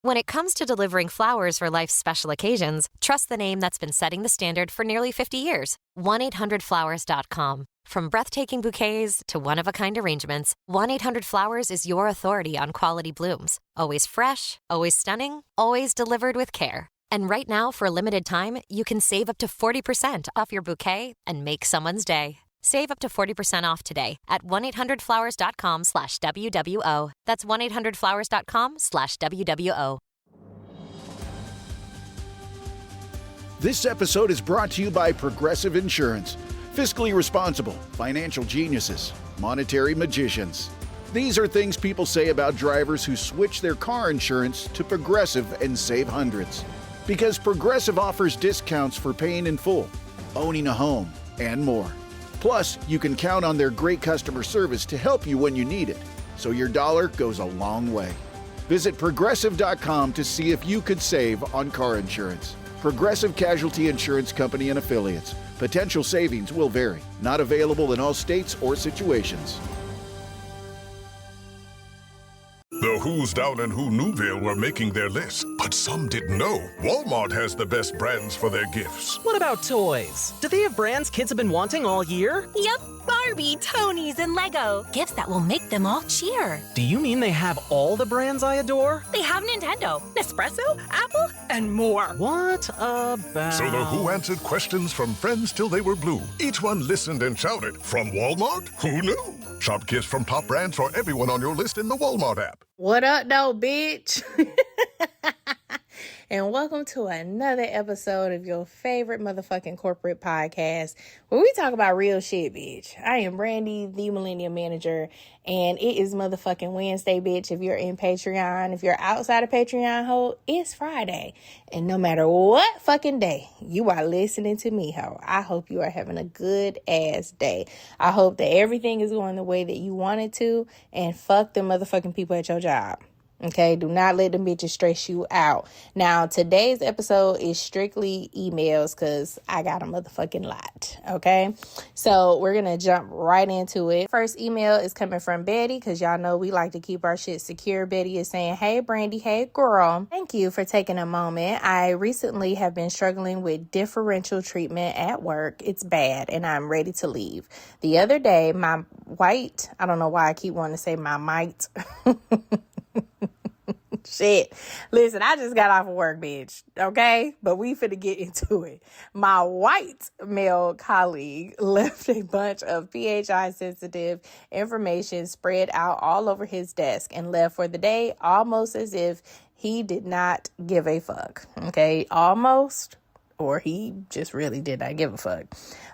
When it comes to delivering flowers for life's special occasions, trust the name that's been setting the standard for nearly 50 years. 1-800-Flowers.com. From breathtaking bouquets to one-of-a-kind arrangements, 1-800-Flowers is your authority on quality blooms. Always fresh, always stunning, always delivered with care. And right now, for a limited time, you can save up to 40% off your bouquet and make someone's day. Save up to 40% off today at 1-800-Flowers.com/WWO. That's 1-800-Flowers.com/WWO. This episode is brought to you by Progressive Insurance. Fiscally responsible, financial geniuses, monetary magicians. These are things people say about drivers who switch their car insurance to Progressive and save hundreds. Because Progressive offers discounts for paying in full, owning a home, and more. Plus, you can count on their great customer service to help you when you need it, so your dollar goes a long way. Visit Progressive.com to see if you could save on car insurance. Progressive Casualty Insurance Company and Affiliates. Potential savings will vary. Not available in all states or situations. The Who's down in Who Newville were making their list, but some didn't know Walmart has the best brands for their gifts. What about toys? Do they have brands kids have been wanting all year? Yep, Barbie, Tony's, and Lego. Gifts that will make them all cheer. Do you mean they have all the brands I adore? They have Nintendo, Nespresso, Apple, and more. What about... So the Who answered questions from friends till they were blue. Each one listened and shouted, from Walmart? Who knew? Shop gifts from top brands for everyone on your list in the Walmart app. What up, though, bitch? And welcome to another episode of your favorite motherfucking corporate podcast where we talk about real shit, bitch. I am Brandy, the Millennium Manager, and it is motherfucking Wednesday, bitch. If you're in Patreon, if you're outside of Patreon, ho, it's Friday. And no matter what fucking day you are listening to me, ho, I hope you are having a good ass day. I hope that everything is going the way that you want it to, and fuck the motherfucking people at your job. Okay, do not let them bitches stress you out. Now, today's episode is strictly emails because I got a motherfucking lot. Okay, so we're going to jump right into it. First email is coming from Betty because y'all know we like to keep our shit secure. Betty is saying, hey, Brandy, hey, girl. Thank you for taking a moment. I recently have been struggling with differential treatment at work. It's bad and I'm ready to leave. The other day, my white, I don't know why I keep wanting to say my mite. Shit. Listen, I just got off of work, bitch. Okay? But we finna get into it. My white male colleague left a bunch of PHI sensitive information spread out all over his desk and left for the day almost as if he did not give a fuck. Okay? Almost. Or he just really did not give a fuck.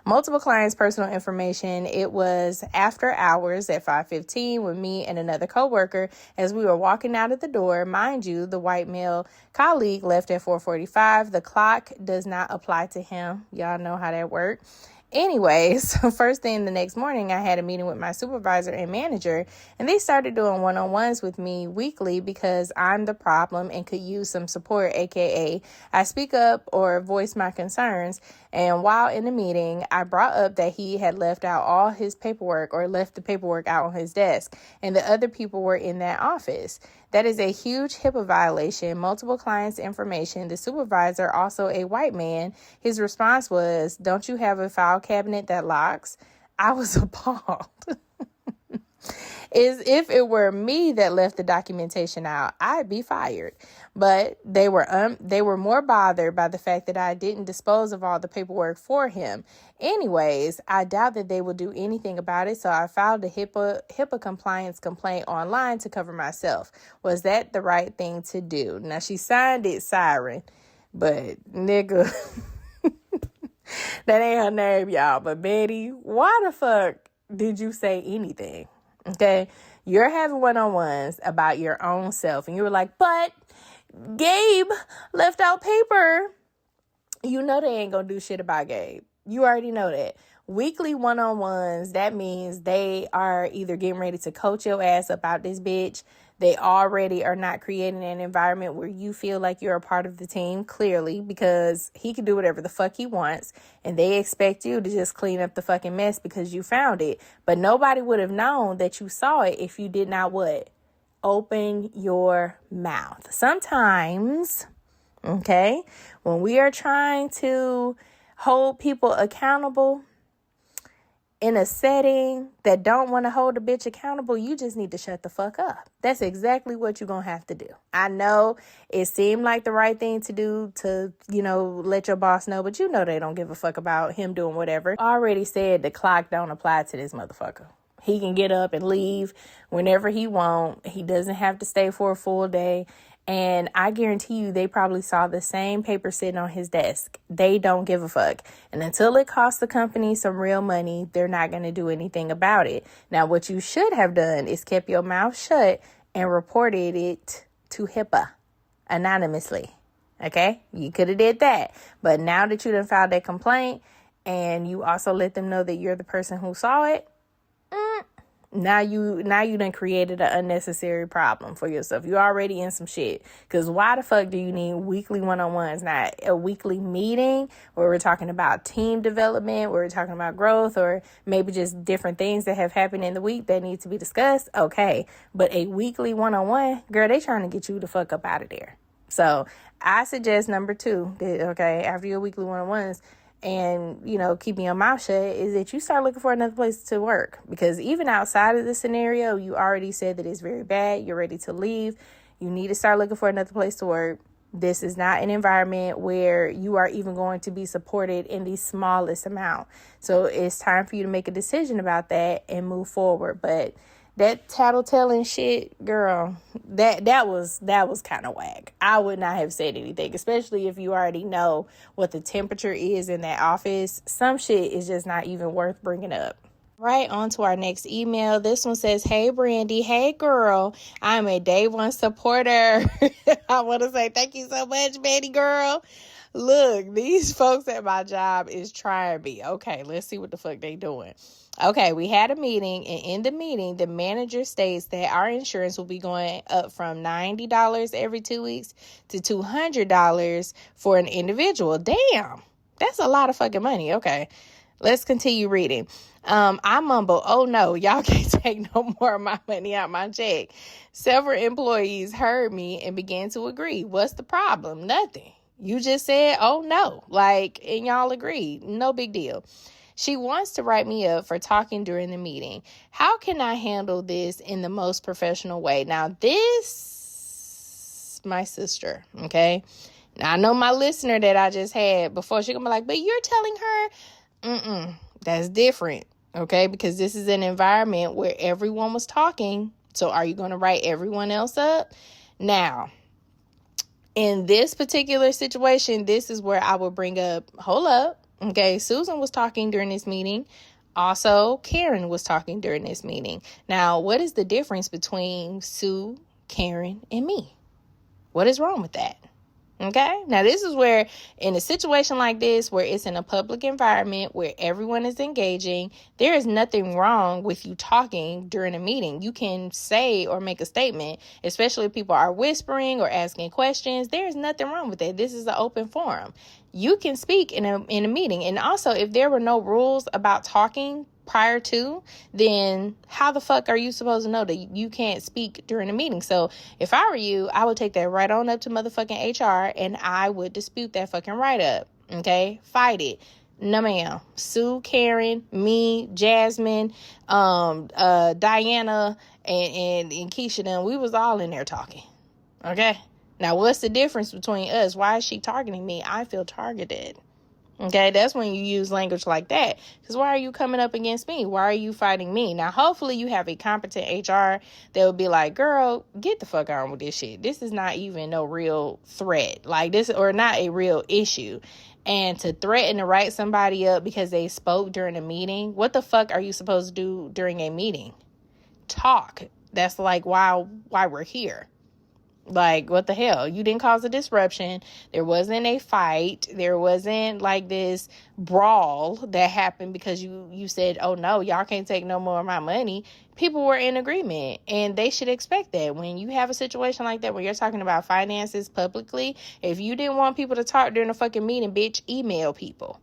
Multiple clients' personal information. It was after hours at 5:15 with me and another coworker as we were walking out of the door. Mind you, the white male colleague left at 4:45. The clock does not apply to him. Y'all know how that works. Anyways, first thing the next morning, I had a meeting with my supervisor and manager, and they started doing one-on-ones with me weekly because I'm the problem and could use some support, aka I speak up or voice my concerns. And while in the meeting, I brought up that he had left out all his paperwork or left the paperwork out on his desk, and the other people were in that office. That is a huge HIPAA violation, multiple clients' information. The supervisor, also a white man, his response was, don't you have a file cabinet that locks? I was appalled. As if it were me that left the documentation out, I'd be fired. But they were more bothered by the fact that I didn't dispose of all the paperwork for him. Anyways, I doubt that they will do anything about it, so I filed a HIPAA compliance complaint online to cover myself. Was that the right thing to do? Now, she signed it Siren, but nigga, that ain't her name, y'all. But Betty, why the fuck did you say anything? Okay, you're having one-on-ones about your own self, and you were like, but Gabe left out paper. You know they ain't gonna do shit about Gabe. You already know that. Weekly one-on-ones, that means they are either getting ready to coach your ass about this bitch. They already are not creating an environment where you feel like you're a part of the team, clearly, because he can do whatever the fuck he wants, and they expect you to just clean up the fucking mess because you found it. But nobody would have known that you saw it if you did not what? open your mouth. Sometimes, okay, when we are trying to hold people accountable in a setting that don't want to hold a bitch accountable, you just need to shut the fuck up. That's exactly what you're going to have to do. I know it seemed like the right thing to do to, let your boss know, but they don't give a fuck about him doing whatever. I already said the clock don't apply to this motherfucker. He can get up and leave whenever he want. He doesn't have to stay for a full day. And I guarantee you they probably saw the same paper sitting on his desk. They don't give a fuck. And until it costs the company some real money, they're not going to do anything about it. Now, what you should have done is kept your mouth shut and reported it to HIPAA anonymously. Okay? You could have did that. But now that you done filed that complaint and you also let them know that you're the person who saw it, Now you done created an unnecessary problem for yourself. You're already in some shit. Because why the fuck do you need weekly one-on-ones, not a weekly meeting where we're talking about team development, where we're talking about growth, or maybe just different things that have happened in the week that need to be discussed? Okay. But a weekly one-on-one, girl, they trying to get you the fuck up out of there. So I suggest number 2, okay, after your weekly one-on-ones, and, keeping your mouth shut, is that you start looking for another place to work. Because even outside of the scenario, you already said that it's very bad. You're ready to leave. You need to start looking for another place to work. This is not an environment where you are even going to be supported in the smallest amount. So it's time for you to make a decision about that and move forward. But that tattletelling shit, girl, that was kind of whack. I would not have said anything, especially if you already know what the temperature is in that office. Some shit is just not even worth bringing up. Right, on to our next email. This one says, "Hey, Brandy. Hey, girl. I'm a day one supporter." I want to say thank you so much, Betty girl. Look, these folks at my job is trying me. Okay, let's see what the fuck they doing. Okay, we had a meeting, and in the meeting, the manager states that our insurance will be going up from $90 every 2 weeks to $200 for an individual. Damn, that's a lot of fucking money. Okay, let's continue reading. I mumble, "Oh no, y'all can't take no more of my money out my check." Several employees heard me and began to agree. What's the problem? Nothing. You just said, "Oh no," and y'all agreed. No big deal. She wants to write me up for talking during the meeting. How can I handle this in the most professional way? Now, this, my sister, okay? Now, I know my listener that I just had before, she's going to be like, "But you're telling her," that's different, okay? Because this is an environment where everyone was talking. So are you going to write everyone else up? Now, in this particular situation, this is where I would bring up, hold up. Okay, Susan was talking during this meeting. Also, Karen was talking during this meeting. Now, what is the difference between Sue, Karen, and me? What is wrong with that? Okay, now this is where in a situation like this, where it's in a public environment where everyone is engaging, there is nothing wrong with you talking during a meeting. You can say or make a statement, especially if people are whispering or asking questions. There is nothing wrong with that. This is an open forum. You can speak in a meeting. And also, if there were no rules about talking prior to, then how the fuck are you supposed to know that you can't speak during a meeting? So if I were you, I would take that right on up to motherfucking HR and I would dispute that fucking write-up. Okay? Fight it. No, ma'am. Sue, Karen, me, Jasmine, Diana, and Keisha, them, we was all in there talking. Okay? Now, what's the difference between us? Why is she targeting me? I feel targeted. Okay, that's when you use language like that. Because why are you coming up against me? Why are you fighting me? Now, hopefully you have a competent HR that will be like, "Girl, get the fuck on with this shit. This is not even no real threat. Like this, or not a real issue." And to threaten to write somebody up because they spoke during a meeting, what the fuck are you supposed to do during a meeting? Talk. That's like why we're here. Like, what the hell? You didn't cause a disruption. There wasn't a fight. There wasn't like this brawl that happened because you said, "Oh no, y'all can't take no more of my money." People were in agreement, and they should expect that. When you have a situation like that, when you're talking about finances publicly, if you didn't want people to talk during a fucking meeting, bitch, email people.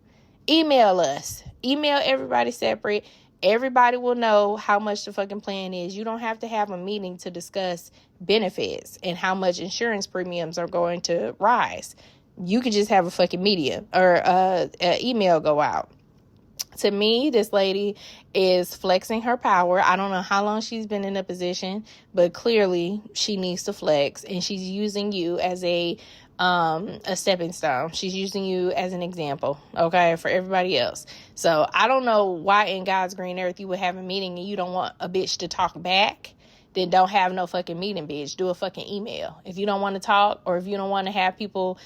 Email us. Email everybody separate Everybody will know how much the fucking plan is. You don't have to have a meeting to discuss benefits and how much insurance premiums are going to rise. You could just have a fucking media or an email go out. To me, this lady is flexing her power. I don't know how long she's been in a position, but clearly she needs to flex, and she's using you as a stepping stone. She's using you as an example, okay, for everybody else. So I don't know why in God's green earth you would have a meeting and you don't want a bitch to talk back. Then don't have no fucking meeting, bitch. Do a fucking email. If you don't want to talk, or if you don't want to have people,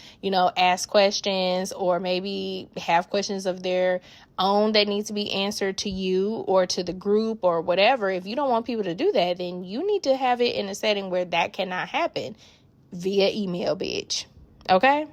ask questions, or maybe have questions of their own that need to be answered to you or to the group or whatever. If you don't want people to do that, then you need to have it in a setting where that cannot happen via email, bitch. Okay?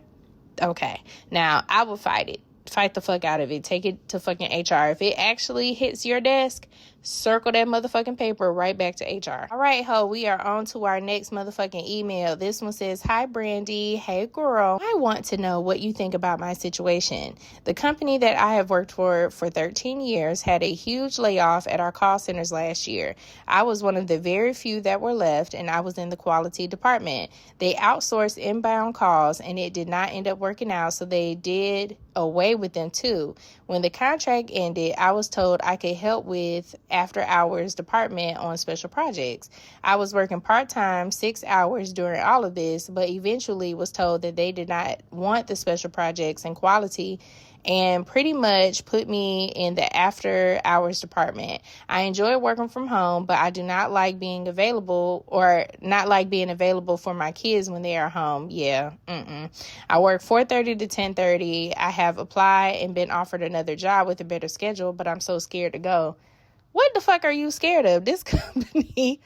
Okay. Now, I will fight it. Fight the fuck out of it. Take it to fucking HR. If it actually hits your desk, circle that motherfucking paper right back to HR. All right, ho, we are on to our next motherfucking email. This one says, "Hi, Brandy. Hey, girl. I want to know what you think about my situation. The company that I have worked for 13 years had a huge layoff at our call centers last year. I was one of the very few that were left, and I was in the quality department. They outsourced inbound calls, and it did not end up working out, so they did away with them too. When the contract ended, I was told I could help with after hours department on special projects. I was working part-time 6 hours during all of this, but eventually was told that they did not want the special projects and quality, and pretty much put me in the after hours department. I enjoy working from home, but I do not like being available for my kids when they are home. Yeah. I work 4:30 to 10:30. I have applied and been offered another job with a better schedule, but I'm so scared to go. What the fuck are you scared of? This company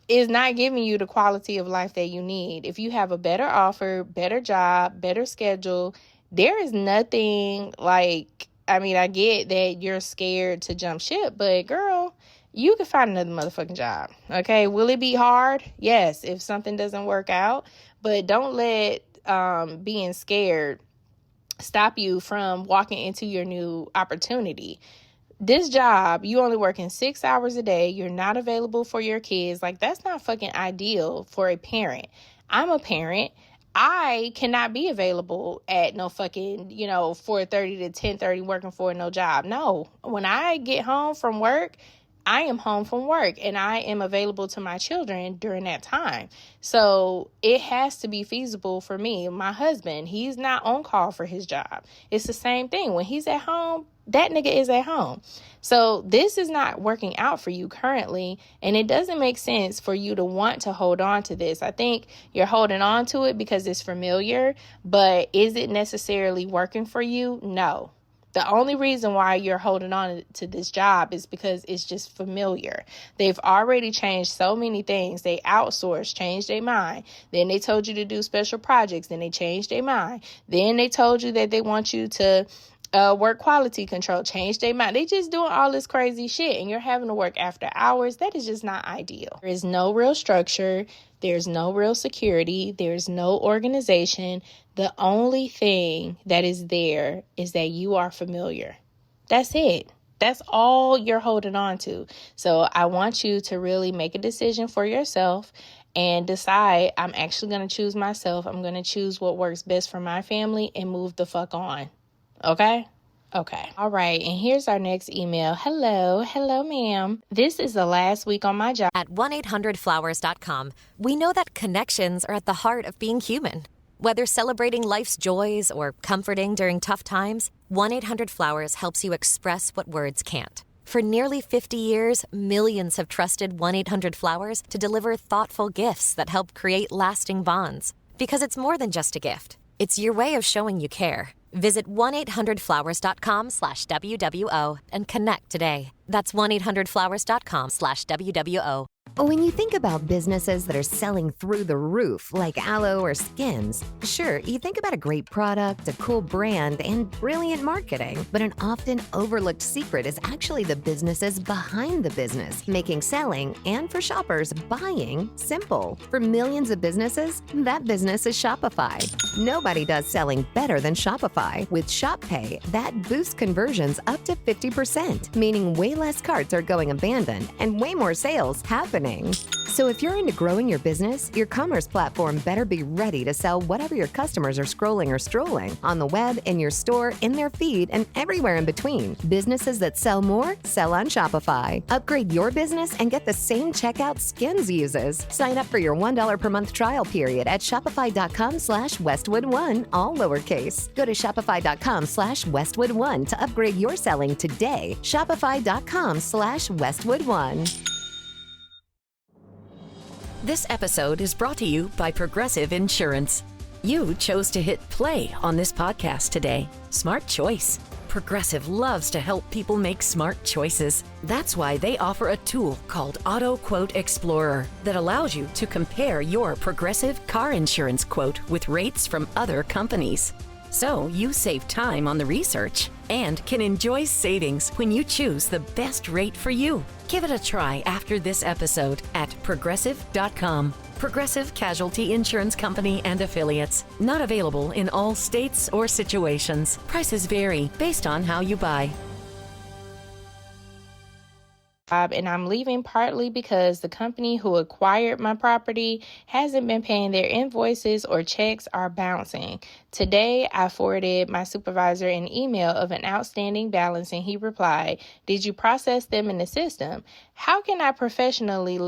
is not giving you the quality of life that you need. If you have a better offer, better job, better schedule, there is nothing I get that you're scared to jump ship, but girl, you can find another motherfucking job. Okay. Will it be hard? Yes. If something doesn't work out, but don't let being scared stop you from walking into your new opportunity. This job, you only working 6 hours a day. You're not available for your kids. That's not fucking ideal for a parent. I'm a parent. I cannot be available at no fucking, 4:30 to 10:30 working for no job. No, when I get home from work, I am home from work and I am available to my children during that time. So it has to be feasible for me. My husband, he's not on call for his job. It's the same thing. When he's at home, that nigga is at home. So this is not working out for you currently, and it doesn't make sense for you to want to hold on to this. I think you're holding on to it because it's familiar, but is it necessarily working for you? No. The only reason why you're holding on to this job is because it's just familiar. They've already changed so many things. They outsourced, changed their mind. Then they told you to do special projects. Then they changed their mind. Then they told you that they want you to work quality control, change their mind. They just doing all this crazy shit, and you're having to work after hours. That is just not ideal. There is no real structure. There's no real security. There's no organization. The only thing that is there is that you are familiar. That's it. That's all you're holding on to. So I want you to really make a decision for yourself and decide, I'm actually going to choose myself. I'm going to choose what works best for my family and move the fuck on. Okay? Okay. All right. And here's our next email. Hello, ma'am. This is the last week on my job. At 1-800-Flowers.com, we know that connections are at the heart of being human. Whether celebrating life's joys or comforting during tough times, 1-800-Flowers helps you express what words can't. For nearly 50 years, millions have trusted 1-800-Flowers to deliver thoughtful gifts that help create lasting bonds. Because it's more than just a gift. It's your way of showing you care. Visit 1-800-Flowers.com/WWO and connect today. That's 1-800-Flowers.com/WWO. When you think about businesses that are selling through the roof, like Aloe or Skims, sure, you think about a great product, a cool brand, and brilliant marketing. But an often overlooked secret is actually the businesses behind the business, making selling and for shoppers, buying simple. For millions of businesses, that business is Shopify. Nobody does selling better than Shopify. With Shop Pay, that boosts conversions up to 50%, meaning way less carts are going abandoned and way more sales happening. So if you're into growing your business, your commerce platform better be ready to sell whatever your customers are scrolling or strolling on the web, in your store, in their feed, and everywhere in between. Businesses that sell more sell on Shopify. Upgrade your business and get the same checkout Skims uses. Sign up for your $1 per month trial period at shopify.com/Westwood1, all lowercase. Go to shopify.com/Westwood1 to upgrade your selling today. Shopify.com/Westwood1. This episode is brought to you by Progressive Insurance. You chose to hit play on this podcast today. Smart choice. Progressive loves to help people make smart choices. That's why they offer a tool called Auto Quote Explorer that allows you to compare your Progressive car insurance quote with rates from other companies. So you save time on the research and can enjoy savings when you choose the best rate for you. Give it a try after this episode at Progressive.com. Progressive Casualty Insurance Company and Affiliates. Not available in all states or situations. Prices vary based on how you buy. And I'm leaving partly because the company who acquired my property hasn't been paying their invoices or checks are bouncing. Today, I forwarded my supervisor an email of an outstanding balance and he replied, "Did you process them in the system?" How can I professionally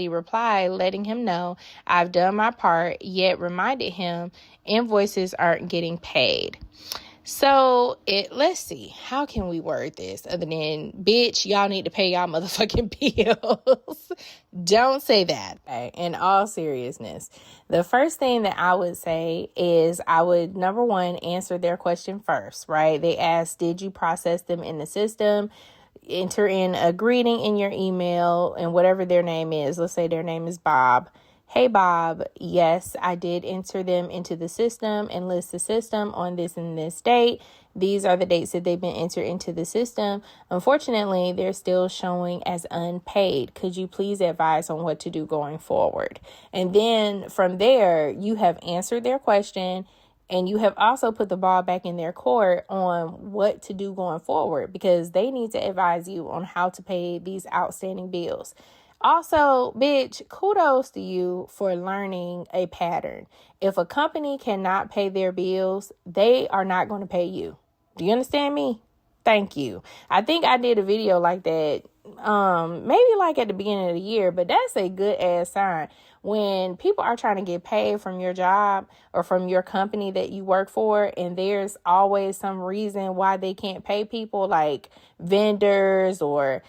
reply letting him know I've done my part, yet reminded him invoices aren't getting paid? So let's see, how can we word this other than, bitch, y'all need to pay y'all motherfucking bills? Don't say that. Okay, in all seriousness, the first thing that I would say is I would, number one, answer their question first, right? They asked, did you process them in the system? Enter in a greeting in your email and whatever their name is. Let's say their name is Bob. Hey, Bob, yes, I did enter them into the system and list the system on this and this date. These are the dates that they've been entered into the system. Unfortunately, they're still showing as unpaid. Could you please advise on what to do going forward? And then from there, you have answered their question and you have also put the ball back in their court on what to do going forward because they need to advise you on how to pay these outstanding bills. Also, bitch, kudos to you for learning a pattern. If a company cannot pay their bills, they are not going to pay you. Do you understand me? Thank you. I think I did a video like that, maybe like at the beginning of the year, but that's a good ass sign. When people are trying to get paid from your job or from your company that you work for, and there's always some reason why they can't pay people, like vendors or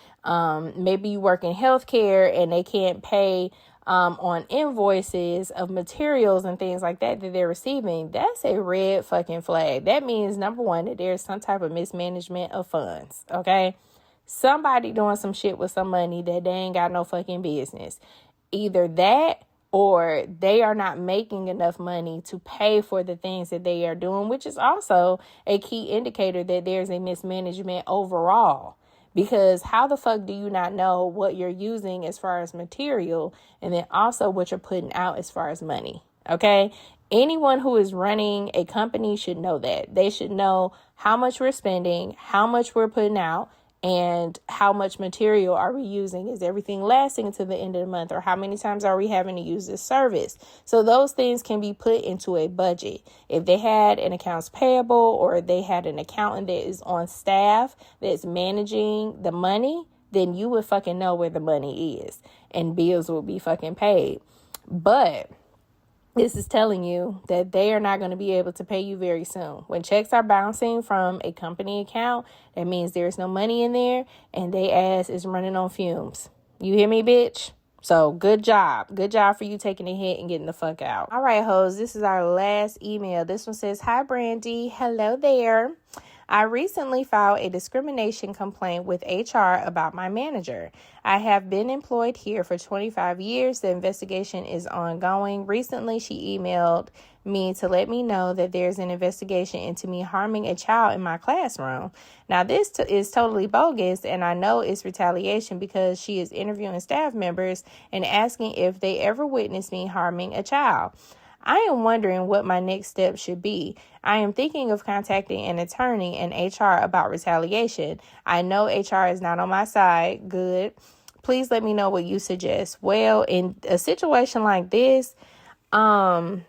maybe you work in healthcare and they can't pay on invoices of materials and things like that they're receiving, that's a red fucking flag. That means, number one, that there's some type of mismanagement of funds, okay? Somebody doing some shit with some money that they ain't got no fucking business. Either that or they are not making enough money to pay for the things that they are doing, which is also a key indicator that there's a mismanagement overall. Because how the fuck do you not know what you're using as far as material and then also what you're putting out as far as money? Okay. Anyone who is running a company should know that. They should know how much we're spending, how much we're putting out, and how much material are we using? Is everything lasting to the end of the month? Or how many times are we having to use this service? So those things can be put into a budget. If they had an accounts payable or they had an accountant that is on staff that's managing the money, then you would fucking know where the money is and bills will be fucking paid. But this is telling you that they are not going to be able to pay you very soon. When checks are bouncing from a company account, that means there's no money in there and they ass is running on fumes. You hear me, bitch? So good job. Good job for you taking a hit and getting the fuck out. All right, hoes, this is our last email. This one says, "Hi, Brandy. Hello there. I recently filed a discrimination complaint with HR about my manager. I have been employed here for 25 years. The investigation is ongoing. Recently, she emailed me to let me know that there's an investigation into me harming a child in my classroom. Now, this is totally bogus, and I know it's retaliation because she is interviewing staff members and asking if they ever witnessed me harming a child. I am wondering what my next step should be. I am thinking of contacting an attorney and HR about retaliation. I know HR is not on my side. Good. Please let me know what you suggest. Well, in a situation like this, I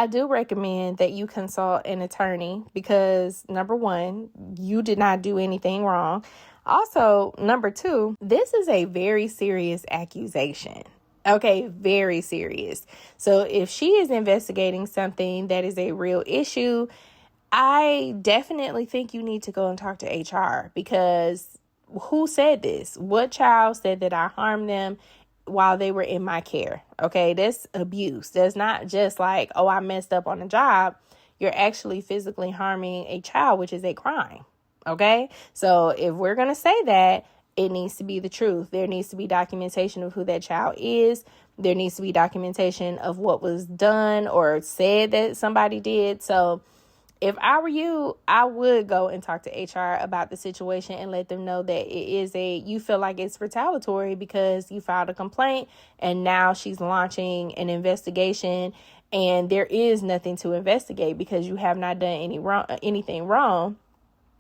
do recommend that you consult an attorney because, number one, you did not do anything wrong. Also, number two, this is a very serious accusation. Okay, very serious. So if she is investigating something that is a real issue, I definitely think you need to go and talk to HR because who said this? What child said that I harmed them while they were in my care? Okay, that's abuse. That's not just like, oh, I messed up on the job. You're actually physically harming a child, which is a crime. Okay, so if we're going to say that, it needs to be the truth. There needs to be documentation of who that child is. There needs to be documentation of what was done or said that somebody did. So if I were you, I would go and talk to HR about the situation and let them know that you feel like it's retaliatory because you filed a complaint and now she's launching an investigation and there is nothing to investigate because you have not done anything wrong.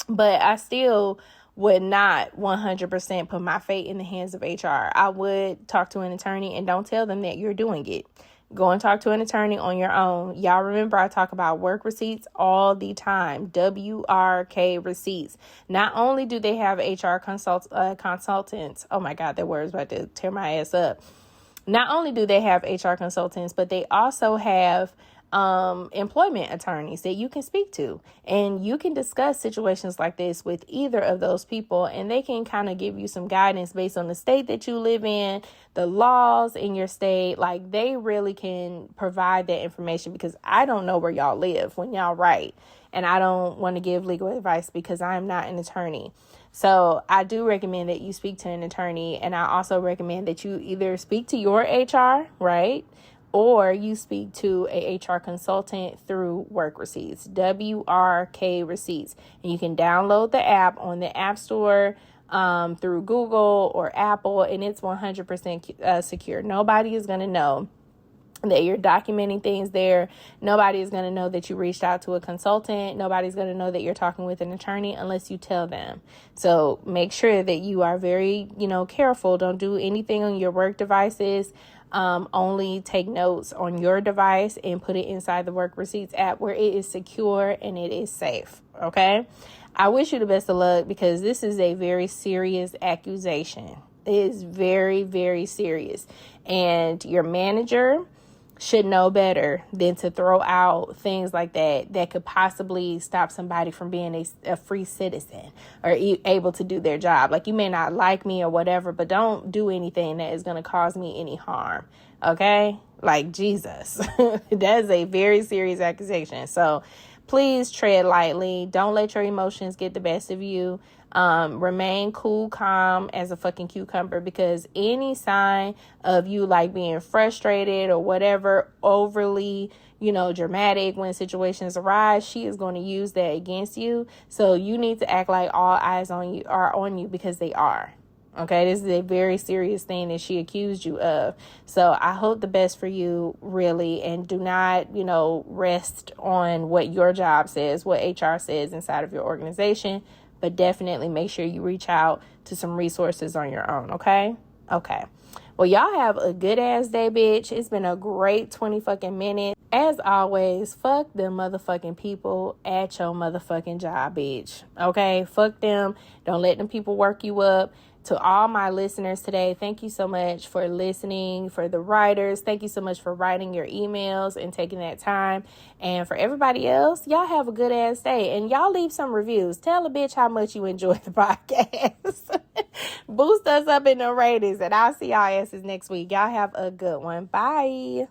But I still would not 100% put my fate in the hands of HR. I would talk to an attorney and don't tell them that you're doing it. Go and talk to an attorney on your own. Y'all remember I talk about work receipts all the time. WRK receipts. Not only do they have HR consultants. Oh my God, that word is about to tear my ass up. Not only do they have HR consultants, but they also have employment attorneys that you can speak to, and you can discuss situations like this with either of those people, and they can kind of give you some guidance based on the state that you live in, the laws in your state. Like, they really can provide that information because I don't know where y'all live when y'all write, and I don't want to give legal advice because I'm not an attorney. So I do recommend that you speak to an attorney, and I also recommend that you either speak to your HR, right? Or you speak to a HR consultant through Work Receipts, WRK Receipts. And you can download the app on the App Store through Google or Apple, and it's 100% secure. Nobody is going to know that you're documenting things there. Nobody is going to know that you reached out to a consultant. Nobody's going to know that you're talking with an attorney unless you tell them. So make sure that you are very, careful. Don't do anything on your work devices. Only take notes on your device and put it inside the Work Receipts app where it is secure and it is safe. Okay. I wish you the best of luck because this is a very serious accusation. It is very, very serious. And your manager should know better than to throw out things like that could possibly stop somebody from being a free citizen or able to do their job. Like, you may not like me or whatever, but don't do anything that is going to cause me any harm. Okay? Like, Jesus. That is a very serious accusation. So please tread lightly. Don't let your emotions get the best of you. Remain cool, calm as a fucking cucumber, because any sign of you like being frustrated or whatever, overly, dramatic when situations arise, she is going to use that against you. So you need to act like all eyes are on you because they are. Okay, this is a very serious thing that she accused you of. So I hope the best for you, really, and do not, rest on what your job says, what HR says inside of your organization. But definitely make sure you reach out to some resources on your own, okay? Okay. Well, y'all have a good ass day, bitch. It's been a great 20 fucking minutes. As always, fuck them motherfucking people at your motherfucking job, bitch. Okay? Fuck them. Don't let them people work you up. To all my listeners today, thank you so much for listening. For the writers, thank you so much for writing your emails and taking that time. And for everybody else, y'all have a good ass day. And y'all leave some reviews. Tell a bitch how much you enjoy the podcast. Boost us up in the ratings. And I'll see y'all asses next week. Y'all have a good one. Bye.